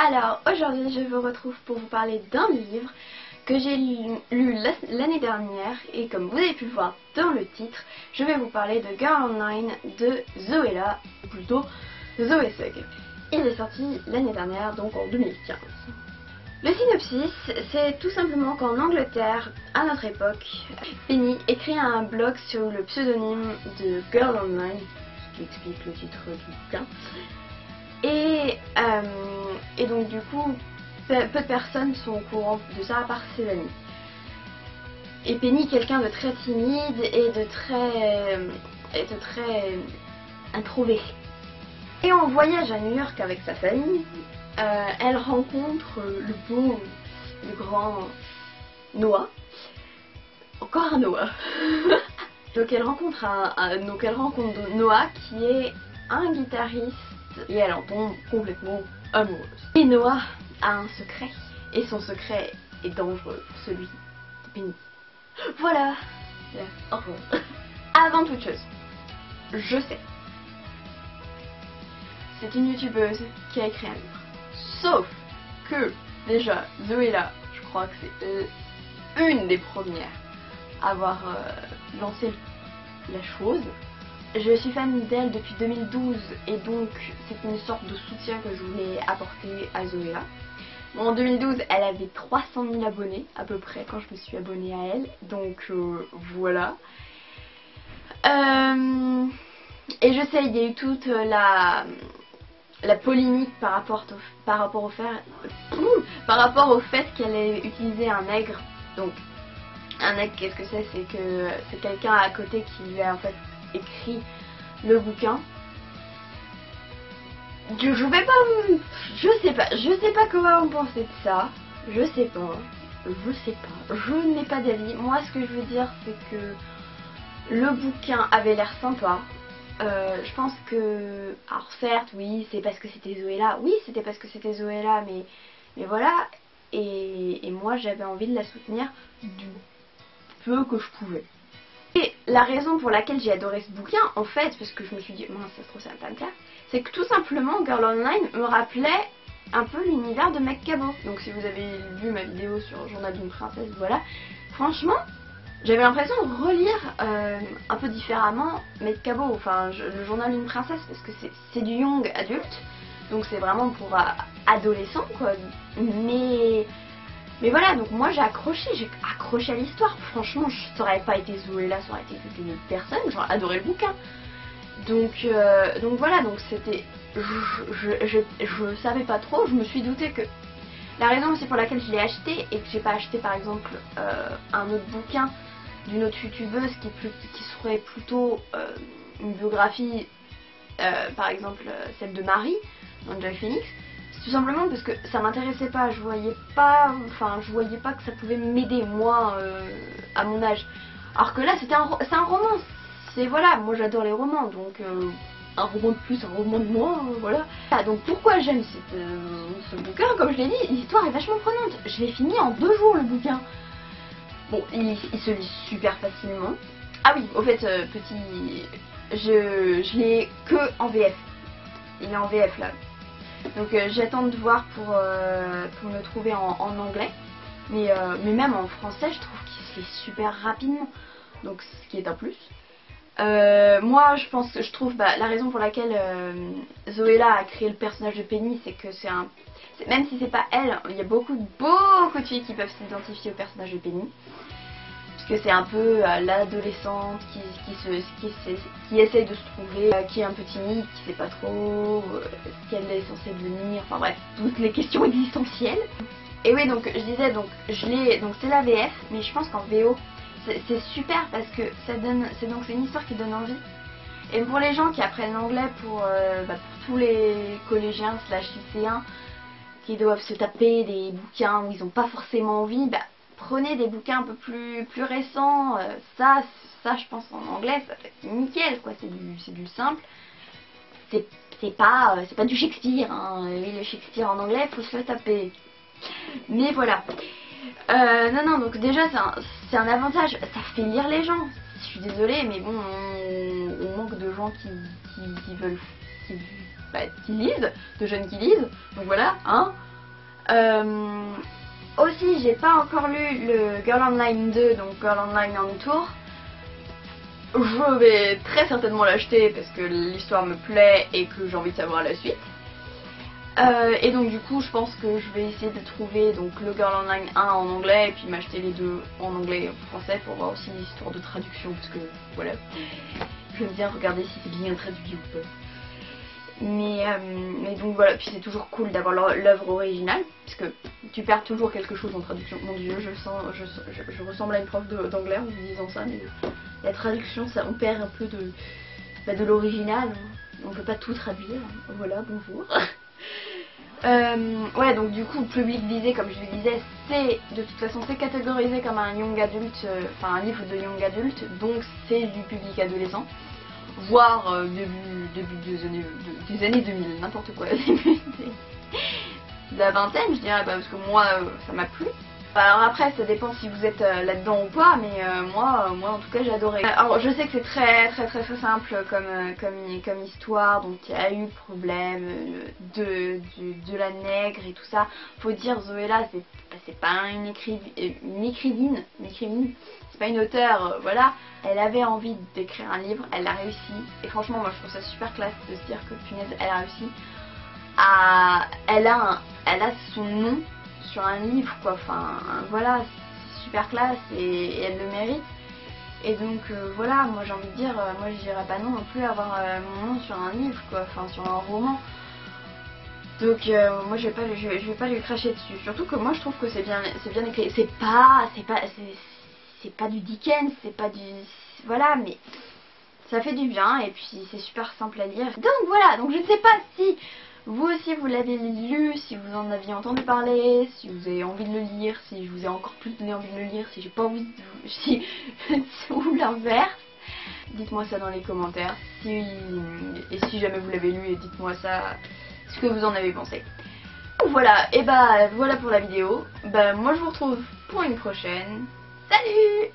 Alors aujourd'hui je vous retrouve pour vous parler d'un livre que j'ai lu l'année dernière et comme vous avez pu le voir dans le titre, je vais vous parler de Girl Online de Zoella, ou plutôt Zoé Sugg. Il est sorti l'année dernière, donc en 2015. Le synopsis, c'est tout simplement qu'en Angleterre, à notre époque, Penny écrit un blog sur le pseudonyme de Girl Online, ce qui explique le titre du bouquin. Et donc du coup, peu de personnes sont au courant de ça à part ses amis. Et Penny, quelqu'un de très timide et de très introverti. Et en voyage à New York avec sa famille, elle rencontre le beau, le grand Noah. Encore un Noah. Donc elle rencontre Noah qui est un guitariste et elle en tombe complètement amoureuse. Et Noah a un secret et son secret est dangereux pour celui de Penny. Voilà. Au revoir. Avant toute chose, je sais. C'est une youtubeuse qui a écrit un livre. Sauf que déjà Zoella, je crois que c'est une des premières à avoir lancé la chose. Je suis fan d'elle depuis 2012 et donc c'est une sorte de soutien que je voulais apporter à Zoella. Bon, en 2012 elle avait 300 000 abonnés à peu près quand je me suis abonnée à elle, donc voilà. Et je sais, il y a eu toute la polémique par rapport au fait qu'elle ait utilisé un nègre. Donc un nègre, qu'est-ce que c'est? C'est que c'est quelqu'un à côté qui lui a en fait écrit le bouquin. Je sais pas comment vous pensez de ça. Je sais pas. Je n'ai pas d'avis. Moi, ce que je veux dire, c'est que le bouquin avait l'air sympa. Je pense que, alors certes, oui, c'est parce que c'était Zoella. Oui, c'était parce que c'était Zoella, mais voilà. Et moi, j'avais envie de la soutenir du peu que je pouvais. Et la raison pour laquelle j'ai adoré ce bouquin, en fait, parce que je me suis dit, mince, ça se trouve, ça va pas me plaire, c'est que tout simplement, Girl Online me rappelait un peu l'univers de Meg Cabot. Donc si vous avez vu ma vidéo sur Journal d'une princesse, voilà. Franchement, j'avais l'impression de relire un peu différemment Meg Cabot, enfin le Journal d'une princesse, parce que c'est du young adulte, donc c'est vraiment pour adolescents, quoi. Mais voilà, donc moi j'ai accroché à l'histoire. Franchement, ça aurait pas été Zoella, ça aurait été une autre personne, j'aurais adoré le bouquin. Donc voilà, donc c'était... Je savais pas trop, je me suis doutée que... La raison aussi pour laquelle je l'ai acheté et que j'ai pas acheté par exemple un autre bouquin d'une autre youtubeuse qui serait plutôt une biographie, par exemple celle de Marie, dans Joy Phoenix, c'est tout simplement parce que ça m'intéressait pas, je voyais pas que ça pouvait m'aider moi à mon âge. Alors que là c'est un roman, c'est voilà, moi j'adore les romans, donc un roman de plus, un roman de moins, voilà. Ah, donc pourquoi j'aime ce bouquin, comme je l'ai dit, l'histoire est vachement prenante. Je l'ai fini en 2 jours le bouquin. Bon, il se lit super facilement. Ah oui, au fait, je l'ai que en VF. Il est en VF là. Donc j'attends de voir pour me le trouver en anglais. Mais même en français, je trouve qu'il se lit super rapidement. Donc ce qui est un plus. Moi je trouve la raison pour laquelle Zoella a créé le personnage de Penny, c'est que même si c'est pas elle, il y a beaucoup de filles qui peuvent s'identifier au personnage de Penny, parce que c'est un peu l'adolescente qui essaye de se trouver, qui est un peu timide, qui sait pas trop ce qu'elle est censée devenir, enfin bref, toutes les questions existentielles. Et oui, donc je disais, donc c'est la VF, mais je pense qu'en VO c'est super parce que c'est une histoire qui donne envie. Et pour les gens qui apprennent l'anglais, pour tous les collégiens / lycéens qui doivent se taper des bouquins où ils n'ont pas forcément envie, prenez des bouquins un peu plus récents. Ça je pense en anglais ça fait nickel, quoi. C'est du simple. C'est pas du Shakespeare, hein. Oui, le Shakespeare en anglais faut se le taper. Mais voilà. Non, donc déjà c'est un avantage, ça fait lire les gens. Je suis désolée, mais bon, on manque de gens qui lisent, de jeunes qui lisent, donc voilà, hein. Aussi, j'ai pas encore lu le Girl Online 2, donc Girl Online on Tour. Je vais très certainement l'acheter parce que l'histoire me plaît et que j'ai envie de savoir la suite. Et donc du coup je pense que je vais essayer de trouver donc le Girl Online 1 en anglais et puis m'acheter les deux en anglais et en français pour voir aussi l'histoire de traduction parce que voilà, j'aime bien regarder si c'est bien traduit ou pas. Mais donc voilà, puis c'est toujours cool d'avoir l'œuvre originale parce que tu perds toujours quelque chose en traduction. Mon dieu, je ressemble à une prof d'anglais en vous disant ça, mais la traduction, ça, on perd un peu de l'original, on peut pas tout traduire, voilà, bonjour. Ouais, donc du coup, le public visé, comme je le disais, c'est de toute façon c'est catégorisé comme un young adulte, enfin un livre de young adulte, donc c'est du public adolescent, voire début des années 2000, n'importe quoi, début de la vingtaine, je dirais, parce que moi ça m'a plu. Alors après ça dépend si vous êtes là-dedans ou pas, mais moi en tout cas j'ai adoré. Alors je sais que c'est très simple comme histoire, donc il y a eu problème de la nègre et tout ça. Faut dire Zoéla c'est pas une écrivaine, c'est pas une auteure, voilà. Elle avait envie d'écrire un livre, elle l'a réussi, et franchement moi je trouve ça super classe de se dire que punaise elle a réussi elle a son nom sur un livre quoi, enfin voilà, c'est super classe et elle le mérite. Et donc voilà, moi j'ai envie de dire, moi je dirais pas non plus avoir mon nom sur un livre quoi, enfin sur un roman. Donc moi je vais pas lui cracher dessus, surtout que moi je trouve que c'est bien écrit. C'est pas du Dickens, c'est pas du, voilà, mais ça fait du bien et puis c'est super simple à lire. Donc voilà, donc je ne sais pas si vous aussi vous l'avez lu, si vous en aviez entendu parler, si vous avez envie de le lire, si je vous ai encore plus donné envie de le lire, si j'ai pas envie de ou l'inverse. Dites-moi ça dans les commentaires, et si jamais vous l'avez lu, et dites-moi ça, ce que vous en avez pensé. Voilà, et bah voilà pour la vidéo. Bah moi je vous retrouve pour une prochaine. Salut!